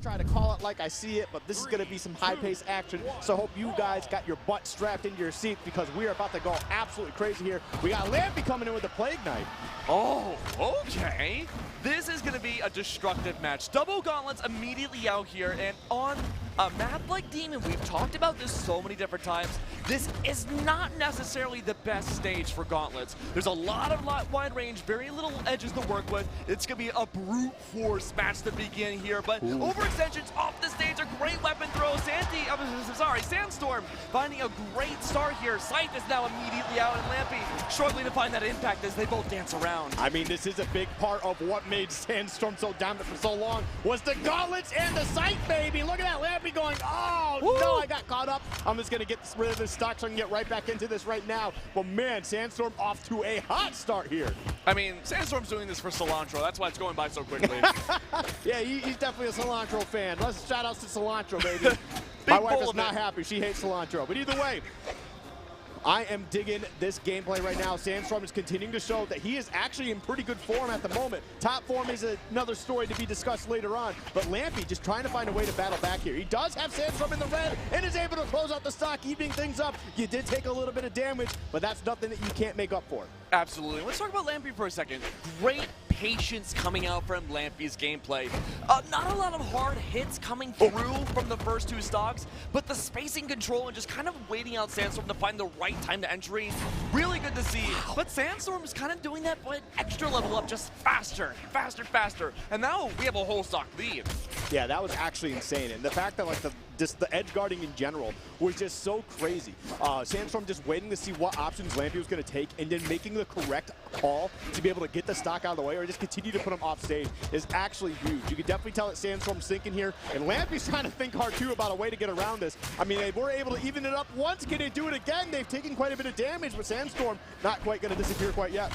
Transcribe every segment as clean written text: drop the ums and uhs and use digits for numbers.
Try to call it like I see it, but this is going to be some high-paced action, so hope you guys got your butt strapped into your seat because we are about to go absolutely crazy here. We got Lampy coming in with the Plague Knight. Oh, okay. This is going to be a destructive match. Double Gauntlets immediately out here, and on a map like Demon, we've talked about this so many different times. This is not necessarily the best stage for Gauntlets. There's a lot of wide range, very little edges to work with. It's going to be a brute force match to begin here, but overextensions off the stage, a great weapon throw. Sandstorm finding a great start here. Scythe is now immediately out, and Lampy struggling to find that impact as they both dance around. I mean, this is a big part of what made Sandstorm so dominant for so long was the Gauntlets and the Scythe, baby. Look at that, Lampy going, oh, no, I got caught up. I'm just going to get rid of this stock so I can get right back into this right now. But man, Sandstorm off to a hot start here. I mean, Sandstorm's doing this for cilantro. That's why it's going by so quickly. Yeah, he's definitely a cilantro fan. Let's shout outs to cilantro, baby. My wife is not happy. She hates cilantro. But either way, I am digging this gameplay right now. Sandstorm is continuing to show that he is actually in pretty good form at the moment. Top form is another story to be discussed later on, but Lampy just trying to find a way to battle back here. He does have Sandstorm in the red and is able to close out the stock, evening things up. You did take a little bit of damage, but that's nothing that you can't make up for. Absolutely. Let's talk about Lampy for a second. Great patience coming out from Lampy's gameplay. Not a lot of hard hits coming through from the first two stocks, but the spacing control and just kind of waiting out Sandstorm to find the right time to entry, really good to see. But Sandstorm is kind of doing that but extra level up, just faster, faster. And now we have a whole stock lead. Yeah, that was actually insane. And the fact that like the edge guarding in general was just so crazy. Sandstorm just waiting to see what options Lampy was going to take and then making the correct call to be able to get the stock out of the way or just continue to put him off stage is actually huge. You can definitely tell that Sandstorm's thinking here, and Lampy's trying to think hard too about a way to get around this. I mean, they were able to even it up once. Can they do it again? They've taken quite a bit of damage, but Sandstorm not quite going to disappear quite yet.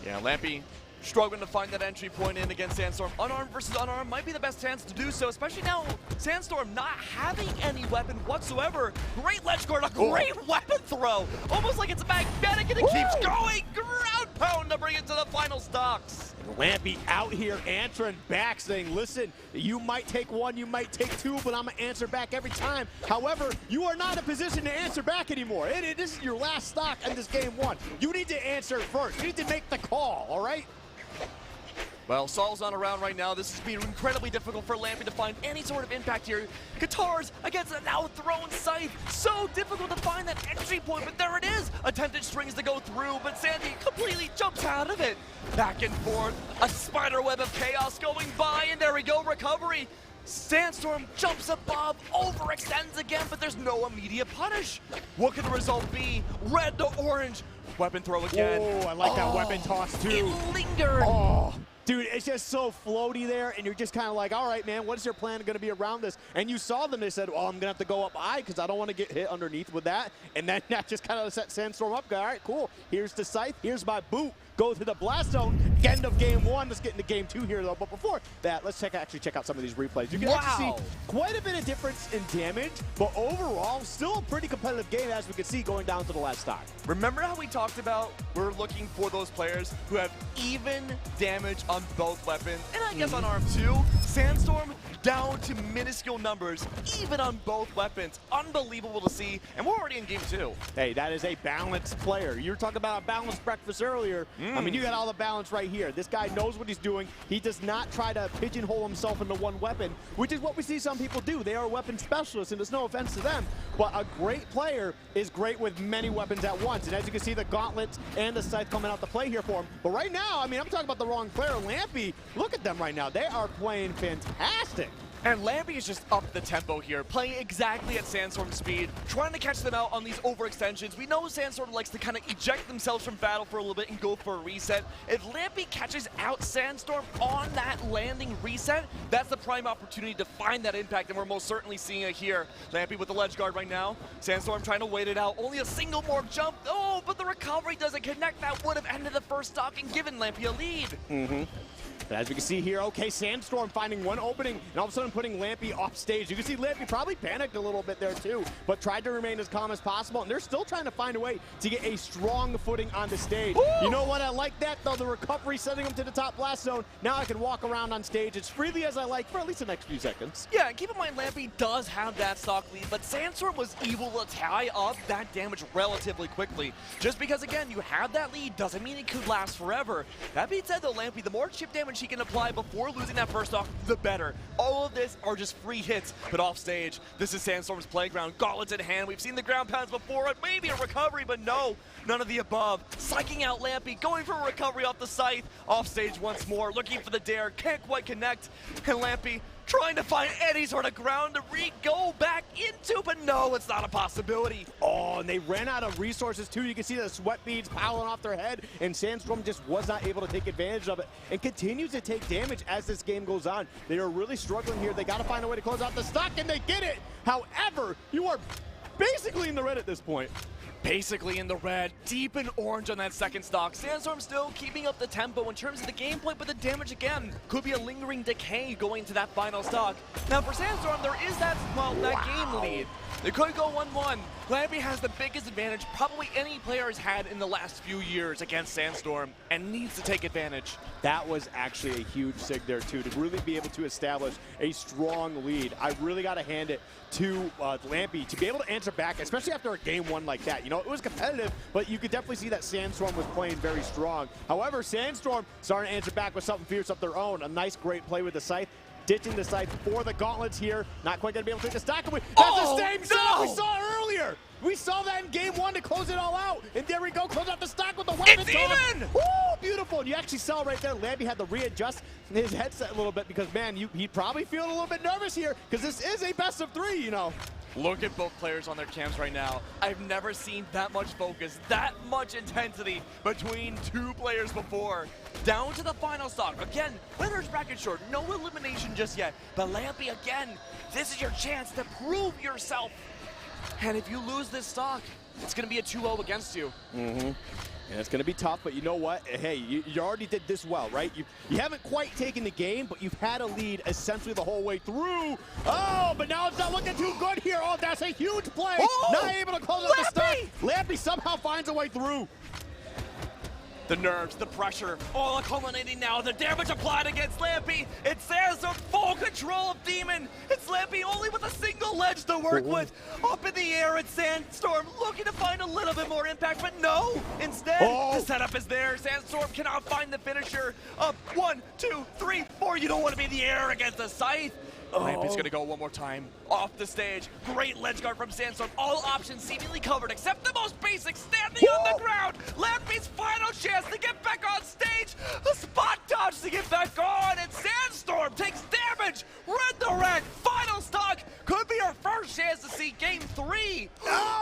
Yeah, Lampy struggling to find that entry point in against Sandstorm. Unarmed versus unarmed might be the best chance to do so, especially now Sandstorm not having any weapon whatsoever. Great ledge guard, a great weapon throw. Almost like it's magnetic and it keeps going. Ground pound to bring it to the final stocks. Lampy out here answering back saying, listen, you might take one, you might take two, but I'm going to answer back every time. However, you are not in a position to answer back anymore. This is your last stock in this game one. You need to answer first. You need to make the call, all right? Well, Saul's not around right now. This has been incredibly difficult for Lampy to find any sort of impact here. Guitars against a now thrown Scythe. So difficult to find that entry point, but there it is. Attempted strings to go through, but Sandy completely jumps out of it. Back and forth, a spider web of chaos going by, and there we go, recovery. Sandstorm jumps above, overextends again, but there's no immediate punish. What could the result be? Red to orange. Weapon throw again. Oh, I like that weapon toss too. It lingered. Oh. Dude, it's just so floaty there, and you're just kind of like, all right, man, what is your plan going to be around this? And you saw them, they said, well, I'm going to have to go up high because I don't want to get hit underneath with that. And then that just kind of set Sandstorm up. All right, cool. Here's the Scythe. Here's my boot. Go to the blast zone. End of game one. Let's get into game two here, though. But before that, let's actually check out some of these replays. You can actually see quite a bit of difference in damage, but overall, still a pretty competitive game, as we can see going down to the last stock. Remember how we talked about we're looking for those players who have even damage on both weapons, and I guess on arm too? Sandstorm down to minuscule numbers, even on both weapons. Unbelievable to see, and we're already in game two. Hey, that is a balanced player. You were talking about a balanced breakfast earlier. I mean, you got all the balance right here. This guy knows what he's doing. He does not try to pigeonhole himself into one weapon, which is what we see some people do. They are weapon specialists, and there's no offense to them, but a great player is great with many weapons at once. And as you can see, the gauntlets and the Scythe coming out to play here for him. But right now, I mean, I'm talking about the wrong player. Lampy, look at them right now. They are playing fantastic. And Lampy is just up the tempo here, playing exactly at Sandstorm's speed, trying to catch them out on these overextensions. We know Sandstorm likes to kind of eject themselves from battle for a little bit and go for a reset. If Lampy catches out Sandstorm on that landing reset, that's the prime opportunity to find that impact, and we're most certainly seeing it here. Lampy with the ledge guard right now. Sandstorm trying to wait it out. Only a single more jump. Oh, but the recovery doesn't connect. That would have ended the first stock and given Lampy a lead. But as we can see here, okay, Sandstorm finding one opening and all of a sudden putting Lampy off stage. You can see Lampy probably panicked a little bit there too, but tried to remain as calm as possible. And they're still trying to find a way to get a strong footing on the stage. Ooh. You know what? I like that though. The recovery sending them to the top blast zone. Now I can walk around on stage as freely as I like for at least the next few seconds. Yeah, and keep in mind Lampy does have that stock lead, but Sandstorm was able to tie up that damage relatively quickly. Just because, again, you have that lead doesn't mean it could last forever. That being said though, Lampy, the more chip damage he can apply before losing that first stock, the better. All of this are just free hits, but off stage, this is Sandstorm's playground. Gauntlets in hand. We've seen the ground pounds before, and maybe a recovery, but no, none of the above. Psyching out Lampy, going for a recovery off the scythe. Off stage once more, looking for the dare, can't quite connect, and Lampy trying to find any sort of ground to go back into, but no, it's not a possibility. Oh, and they ran out of resources too. You can see the sweat beads piling off their head, and Sandstorm just was not able to take advantage of it and continues to take damage as this game goes on. They are really struggling here. They got to find a way to close out the stock, and they get it. However, you are basically in the red at this point. Basically in the red, deep in orange on that second stock. Sandstorm still keeping up the tempo in terms of the gameplay, but the damage again could be a lingering decay going to that final stock. Now for Sandstorm, there is that, well, that game lead. They could go 1-1. Lampy has the biggest advantage probably any player has had in the last few years against Sandstorm and needs to take advantage. That was actually a huge sig there too, to really be able to establish a strong lead. I really got to hand it to Lampy to be able to answer back, especially after a game one like that. You know, it was competitive, but you could definitely see that Sandstorm was playing very strong. However, Sandstorm starting to answer back with something fierce of their own. A nice, great play with the scythe. Ditching the scythe for the gauntlets here. Not quite going to be able to take the stock away. That's the same setup we saw earlier. We saw that in game one to close it all out. And there we go, close out the stock with the weapon. It's even! Woo, beautiful. And you actually saw right there, Lampy had to readjust his headset a little bit because, man, he'd probably feel a little bit nervous here because this is a best of three, you know. Look at both players on their cams right now. I've never seen that much focus, that much intensity between two players before. Down to the final stock. Again, winner's bracket short, no elimination just yet. But Lampy, again, this is your chance to prove yourself. And if you lose this stock, it's going to be a 2-0 against you. And it's going to be tough, but you know what? Hey, you already did this well, right? You haven't quite taken the game, but you've had a lead essentially the whole way through. Oh, but now it's not looking too good here. Oh, that's a huge play. Oh, not able to close out the stock. Lampy somehow finds a way through. The nerves, the pressure, all culminating now. The damage applied against Lampy. It's Sandstorm, full control of Demon. It's Lampy only with a single ledge to work with. Up in the air, it's Sandstorm looking to find a little bit more impact, but no. Instead, the setup is there. Sandstorm cannot find the finisher. Up 1, 2, 3, 4. You don't want to be in the air against the scythe. Lampy's going to go one more time. Off the stage. Great ledge guard from Sandstorm. All options seemingly covered except the most basic, standing on the ground. Lampy's final chance to get back on stage. A spot dodge to get back on. And Sandstorm takes damage. Red the red. Final stock. Could be our first chance to see game 3.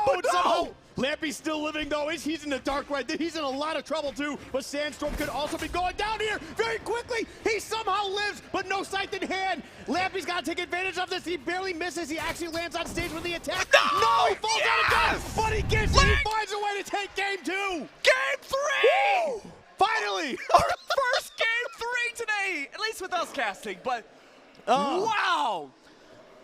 But no! Lampy's still living though. He's in the dark red. He's in a lot of trouble too. But Sandstorm could also be going down here very quickly. He somehow lives, but no scythe in hand. Lampy's got to take advantage of this. He barely misses. He actually lands on stage with the attack. No, he falls out of gas, but he gets it. He finds a way to take game 2. Game 3! Woo! Finally! Our first game 3 today, at least with us casting, but wow!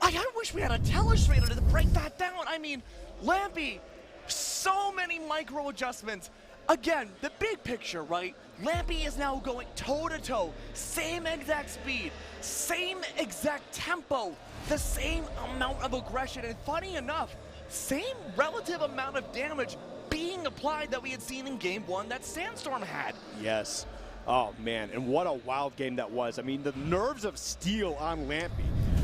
I wish we had a telestrator to break that down. I mean, Lampy, so many micro adjustments. Again, the big picture, right? Lampy is now going toe-to-toe. Same exact speed, same exact tempo, the same amount of aggression, and funny enough, same relative amount of damage being applied that we had seen in game 1 that Sandstorm had. Yes. Oh, man, and what a wild game that was. I mean, the nerves of steel on Lampy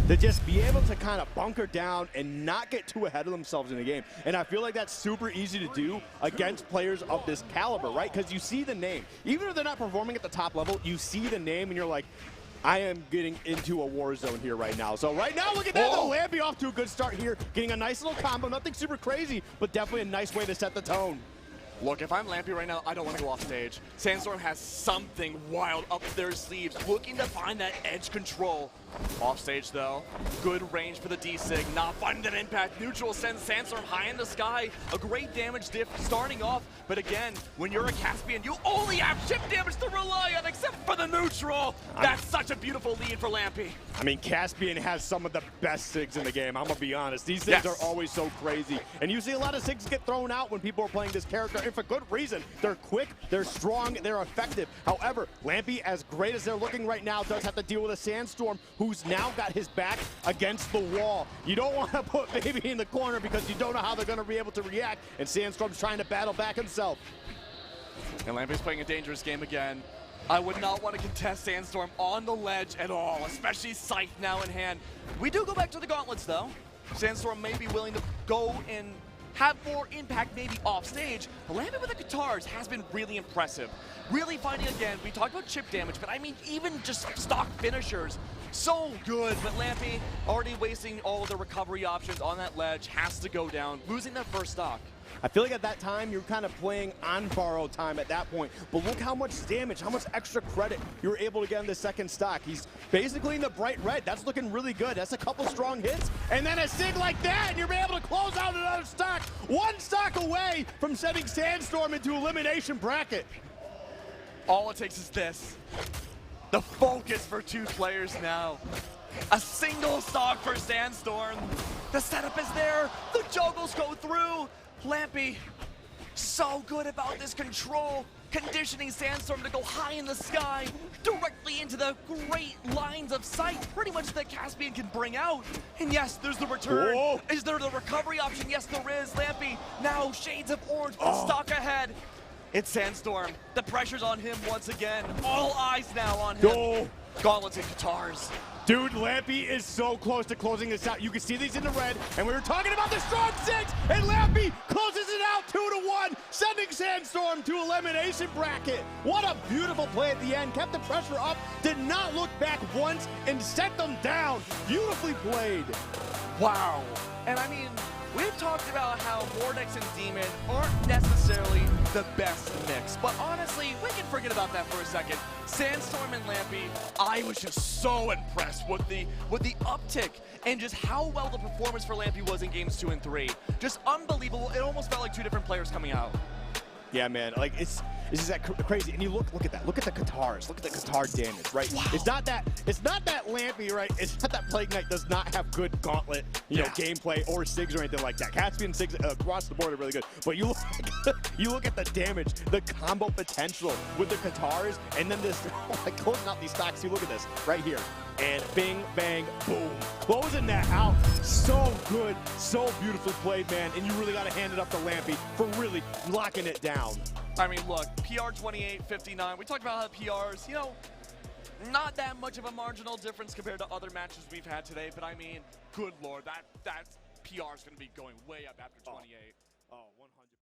to just be able to kind of bunker down and not get too ahead of themselves in the game. And I feel like that's super easy to do against players of this caliber, right? Because you see the name. Even if they're not performing at the top level, you see the name and you're like, I am getting into a war zone here right now. So right now, look at that. Lampy off to a good start here, getting a nice little combo. Nothing super crazy, but definitely a nice way to set the tone. Look, if I'm Lampy right now, I don't want to go off stage. Sandstorm has something wild up their sleeves, looking to find that edge control Offstage though, good range for the D-Sig, not finding that impact. Neutral sends Sandstorm high in the sky. A great damage diff starting off, but again, when you're a Caspian, you only have chip damage to rely on except for the neutral. That's such a beautiful lead for Lampy. I mean, Caspian has some of the best SIGs in the game, I'm gonna be honest. These things are always so crazy. And you see a lot of SIGs get thrown out when people are playing this character, and for good reason. They're quick, they're strong, they're effective. However, Lampy, as great as they're looking right now, does have to deal with a Sandstorm who's now got his back against the wall. You don't want to put Baby in the corner because you don't know how they're gonna be able to react, and Sandstorm's trying to battle back himself. And Lampy's playing a dangerous game again. I would not want to contest Sandstorm on the ledge at all, especially Scythe now in hand. We do go back to the gauntlets though. Sandstorm may be willing to go and have more impact maybe off stage, but Lampy with the guitars has been really impressive. Really finding again, we talked about chip damage, but I mean even just stock finishers. So good, but Lampy already wasting all of the recovery options on that ledge, has to go down, losing that first stock. I feel like at that time, you're kind of playing on borrowed time at that point. But look how much damage, how much extra credit you were able to get in the second stock. He's basically in the bright red. That's looking really good. That's a couple strong hits. And then a SIG like that, and you're able to close out another stock. One stock away from sending Sandstorm into elimination bracket. All it takes is this. The focus for two players now. A single stock for Sandstorm. The setup is there. The juggles go through. Lampy, so good about this control, conditioning Sandstorm to go high in the sky, directly into the great lines of sight, pretty much that Caspian can bring out. And yes, there's the return. Whoa. Is there the recovery option? Yes, there is. Lampy, now shades of orange, the stock ahead. It's Sandstorm. The pressure's on him once again. All eyes now on him. Oh. Gauntlets and guitars. Dude, Lampy is so close to closing this out. You can see these in the red, and we were talking about the strong SIGs, and Lampy closes it out 2-1, sending Sandstorm to elimination bracket. What a beautiful play at the end. Kept the pressure up, did not look back once, and set them down. Beautifully played. Wow. And I mean, we've talked about how Vortex and Demon aren't necessarily the best mix, but honestly, we can forget about that for a second. Sandstorm and Lampy, I was just so impressed with the uptick and just how well the performance for Lampy was in games 2 and 3. Just unbelievable. It almost felt like two different players coming out. Yeah, man, like it's just that crazy. And you look at that. Look at the guitars. Look at the guitar damage, right? Wow. It's not that Lampy, right? It's not that Plague Knight does not have good gauntlet, you know, gameplay or SIGs or anything like that. Caspian SIGs across the board are really good. But you look at the damage, the combo potential with the guitars, and then this like closing out these stocks. You look at this right here. And bing, bang, boom. Closing that out. So good. So beautifully played, man. And you really got to hand it up to Lampy for really locking it down. I mean, look, PR 28-59. We talked about how the PRs, you know, not that much of a marginal difference compared to other matches we've had today. But I mean, good Lord, that PR is going to be going way up after 28. Oh.